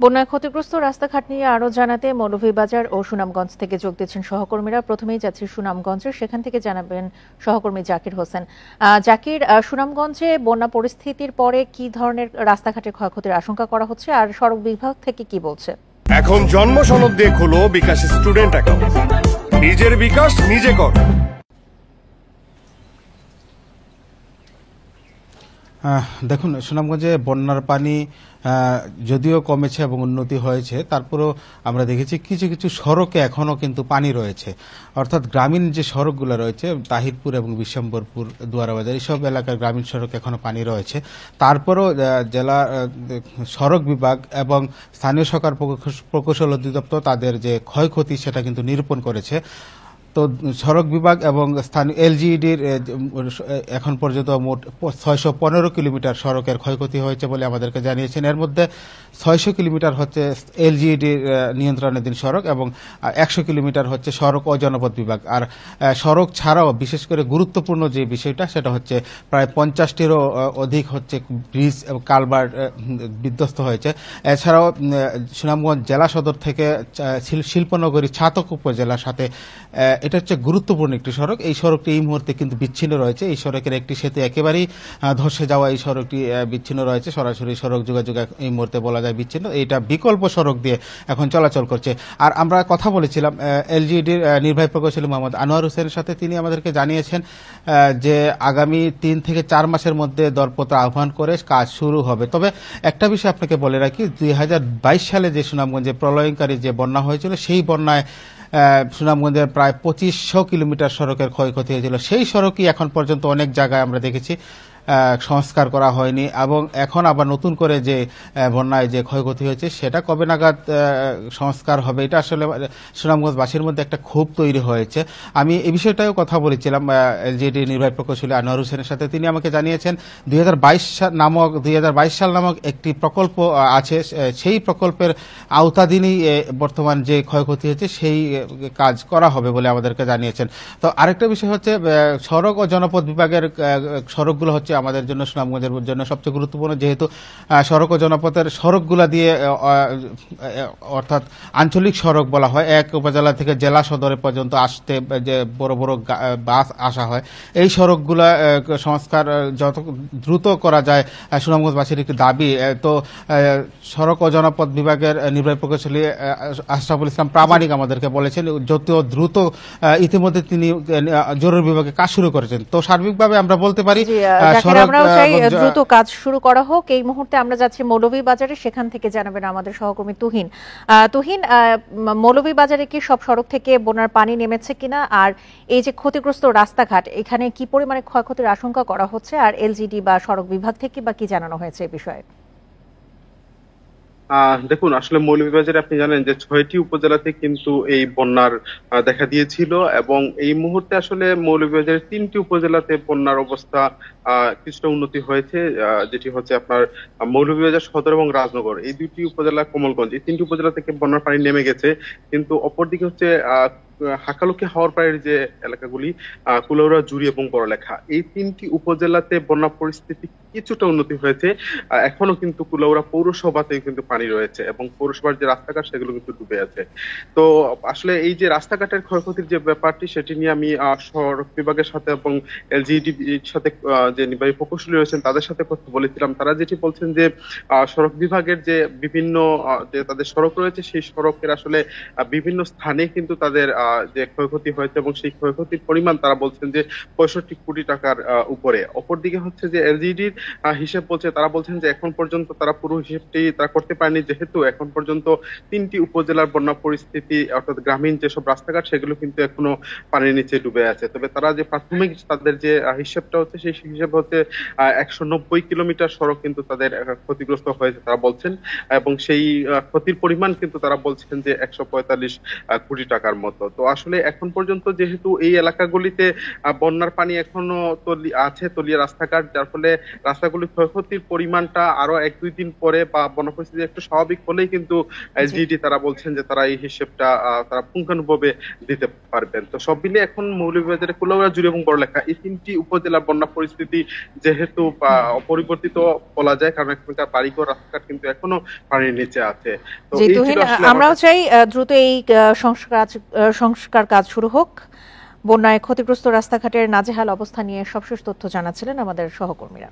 বন্যায় ক্ষতিগ্রস্ত রাস্তাঘাট নিয়ে আরো জানাতে মৌলভীবাজার ও সুনামগঞ্জ থেকে যোগ দিচ্ছেন সহকর্মীরা। প্রথমেই যাচ্ছি সুনামগঞ্জে, সেখান থেকে জানাবেন সহকর্মী জাকির হোসেন। জাকির, সুনামগঞ্জে বন্যা পরিস্থিতির পরে কি ধরনের রাস্তাঘাটের ক্ষয়ক্ষতির আশঙ্কা করা হচ্ছে আর সড়ক বিভাগ থেকে কি বলছে? এখন জন্ম সনদ দিয়ে খোলো বিকাশ স্টুডেন্ট অ্যাকাউন্ট, নিজের বিকাশ নিজে কর। দেখুন, সুনামগঞ্জে বন্যার পানি যদিও কমেছে এবং উন্নতি হয়েছে, তারপরেও আমরা দেখেছি কিছু কিছু সড়কে এখনো কিন্তু পানি রয়েছে। অর্থাৎ গ্রামীণ যে সড়কগুলো রয়েছে, তাহিরপুর এবং বিশ্বম্বরপুর, দুয়ারাবাজার, এইসব এলাকার গ্রামীণ সড়ক এখনো পানি রয়েছে। তারপরেও জেলা সড়ক বিভাগ এবং স্থানীয় সরকার প্রকৌশল অধিদপ্তর তাদের যে ক্ষয়ক্ষতি সেটা কিন্তু নিরূপণ করেছে। তো সড়ক বিভাগ এবং স্থানীয় এলজিইডির এখন পর্যন্ত মোট 615 কিলোমিটার সড়কের ক্ষয়ক্ষতি হয়েছে বলে আমাদেরকে জানিয়েছেন। এর মধ্যে 600 কিলোমিটার হচ্ছে এলজিইডির নিয়ন্ত্রণাধীন সড়ক এবং 100 কিলোমিটার হচ্ছে সড়ক ও জনপথ বিভাগ। আর সড়ক ছাড়াও বিশেষ করে গুরুত্বপূর্ণ যে বিষয়টা সেটা হচ্ছে প্রায় 50টিরও অধিক হচ্ছে ব্রিজ এবং কালভার্ট বিধ্বস্ত হয়েছে। এছাড়াও সুনামগঞ্জ জেলা সদর থেকে শিল্পনগরী ছাতক উপজেলার সাথে এটা হচ্ছে গুরুত্বপূর্ণ একটি সড়ক। এই সড়কটি এই মুহূর্তে কিন্তু বিচ্ছিন্ন রয়েছে। এই সড়কের একটি সেতু একেবারেই ধসে যাওয়া এই সড়কটি বিচ্ছিন্ন রয়েছে। সরাসরি সড়ক যোগাযোগ এই মুহূর্তে বলা যায় বিচ্ছিন্ন। এইটা বিকল্প সড়ক দিয়ে এখন চলাচল করছে। আর আমরা কথা বলেছিলাম এলজিইডির নির্বাহী প্রকৌশলী মোহাম্মদ আনোয়ার হোসেনের সাথে। তিনি আমাদেরকে জানিয়েছেন যে আগামী 3 থেকে 4 মাসের মধ্যে দরপত্র আহ্বান করে কাজ শুরু হবে। তবে একটা বিষয় আপনাকে বলে রাখি, 2022 সালে যে সুনামগঞ্জে প্রলয়ঙ্কারী যে বন্যা হয়েছিল, সেই বন্যায় সুনামগঞ্জের প্রায় 2500 কিলোমিটার সড়কের ক্ষয়ক্ষতি হয়েছিল। সেই সড়কই এখন পর্যন্ত অনেক জায়গায় আমরা দেখেছি সংস্কার করা হয়নি এবং এখন আবার নতুন করে যে বন্যায় যে ক্ষয়ক্ষতি হয়েছে সেটা কবে নাগাদ সংস্কার হবে, এটা আসলে সুনামগঞ্জবাসীর মধ্যে একটা ক্ষোভ তৈরি হয়েছে। আমি এই বিষয়টাও কথা বলেছিলাম এলজিইডি নির্বাহী প্রকৌশলী আনোয়ার হোসেনের সাথে। তিনি আমাকে জানিয়েছেন 2022 সাল নামক একটি প্রকল্প আছে, সেই প্রকল্পের আওতাধীনই বর্তমান যে ক্ষয়ক্ষতি হয়েছে সেই কাজ করা হবে বলে আমাদেরকে জানিয়েছেন। তো আরেকটা বিষয় হচ্ছে সড়ক ও জনপথ বিভাগের সড়কগুলো হচ্ছে আমাদের জন্য, সুনামগঞ্জের জন্য সবচেয়ে গুরুত্বপূর্ণ, যেহেতু সড়ক ও জনপথের সড়কগুলা দিয়ে অর্থাৎ আঞ্চলিক সড়ক বলা হয়, এক উপজেলা থেকে জেলা সদরে পর্যন্ত আসতে যে বড় বড় বাস আসা হয়, এই সড়কগুলা সংস্কার যত দ্রুত করা যায় সুনামগঞ্জবাসীর একটি দাবি। তো সড়ক ও জনপথ বিভাগের নির্বাহী প্রকৌশলী আশরাফুল ইসলাম প্রামাণিক আমাদেরকে বলেছেন যত দ্রুত ইতিমধ্যে তিনি জরুরি বিভাগে কাজ শুরু করেছেন। তো সার্বিকভাবে আমরা বলতে পারি আমরাও চাই দ্রুত কাজ শুরু করা হোক। এই মুহূর্তে আমরা যাচ্ছি মৌলভীবাজারে, সেখান থেকে জানাবেন আমাদের সহকর্মী তুহিন। মৌলভীবাজারে কি সব সড়ক থেকে বন্যার পানি নেমেছে কিনা, আর এই যে ক্ষতিগ্রস্ত রাস্তাঘাট, এখানে কি পরিমাণে ক্ষয়ক্ষতির আশঙ্কা করা হচ্ছে, আর এলজিডি বা সড়ক বিভাগ থেকে বা কি জানানো হয়েছে এই বিষয়ে? দেখুন, আসলে মৌলভীবাজারে আপনি জানেন যে 6টি উপজেলাতে কিন্তু এই বন্যার দেখা দিয়েছিল এবং এই মুহূর্তে আসলে মৌলভীবাজারের 3টি উপজেলাতে বন্যার অবস্থা কিছুটা উন্নতি হয়েছে, যেটি হচ্ছে আপনার মৌলভীবাজার সদর এবং রাজনগর, এই 2টি উপজেলা, কমলগঞ্জ, এই 3টি উপজেলা থেকে বন্যার পানি নেমে গেছে। কিন্তু অপরদিকে হচ্ছে হাকালুকি হাওর পাড়ের যে এলাকাগুলি, কুলাউড়া, জুড়ি এবং বড়লেখা, এই 3টি উপজেলাতে বন্যা পরিস্থিতি কিছুটা উন্নতি হয়েছে। এখনো কিন্তু কুলাউড়া পৌরসভাতে কিন্তু পানি রয়েছে এবং পৌরসভার যে রাস্তাঘাট সেগুলো কিন্তু ডুবে আছে। তো আসলে এই যে রাস্তাঘাটের ক্ষয়ক্ষতির যে ব্যাপারটি, সেটি নিয়ে আমি সড়ক বিভাগের সাথে এবং এলজিইডির সাথে যে নির্বাহী প্রকৌশলী রয়েছেন তাদের সাথে কথা বলেছিলাম। তারা যেটি বলছেন যে সড়ক বিভাগের যে বিভিন্ন যে তাদের সড়ক রয়েছে, সেই সড়কের আসলে বিভিন্ন স্থানে কিন্তু তাদের যে ক্ষয়ক্ষতি হয়েছে এবং সেই ক্ষয়ক্ষতির পরিমাণ তারা বলছেন যে 65 কোটি টাকার উপরে। অপরদিকে হচ্ছে যে এলজিইডির হিসেব বলছে, তারা বলছেন যে এখন পর্যন্ত তারা পুরো হিসেবটি তারা করতে পারেনি, যেহেতু এখন পর্যন্ত 3টি উপজেলার বন্যা পরিস্থিতি অর্থাৎ গ্রামীণ যেসব রাস্তাঘাট সেগুলো কিন্তু এখনো পানির নিচে ডুবে আছে। তবে তারা যে প্রাথমিক তাদের যে হিসেবটা হচ্ছে, সেই হিসেব হচ্ছে 190 কিলোমিটার সড়ক কিন্তু তাদের ক্ষতিগ্রস্ত হয়েছে তারা বলছেন, এবং সেই ক্ষতির পরিমাণ কিন্তু তারা বলছেন যে 145 কোটি টাকার মতো। তো তো আসলে এখন পর্যন্ত যেহেতু এই এলাকাগুলিতে বন্যার পানি এখনো তলিয়ে রাস্তাঘাট, যার ফলে রাস্তাগুলির ক্ষয়ক্ষতির পরিমাণটা আরো 1-2 দিন পরে বা বন্যা পরিস্থিতি একটু স্বাভাবিক হলেই কিন্তু এসডিজি তারা বলছেন যে তারা এই হিসেবটা তারা পুঙ্খানুপুঙ্খভাবে দিতে পারবেন। তো সব মিলিয়ে এখন মৌলভীবাজারের কুলাউড়া, জুড়ি এবং বড়লেখা এই 3টি উপজেলার বন্যা পরিস্থিতি যেহেতু অপরিবর্তিত বলা যায়, কারণ এখানকার বাড়িঘর রাস্তাঘাট কিন্তু এখনো পানির নিচে আছে। তো জি এই ছিল তুহিন, আসলে আমরাও চাই দ্রুত এই সংস্কার কাজ শুরু হোক। বন্যায় ক্ষতিগ্রস্ত রাস্তাঘাটের নাজেহাল অবস্থা নিয়ে সবশেষ তথ্য জানাচ্ছিলেন আমাদের সহকর্মীরা।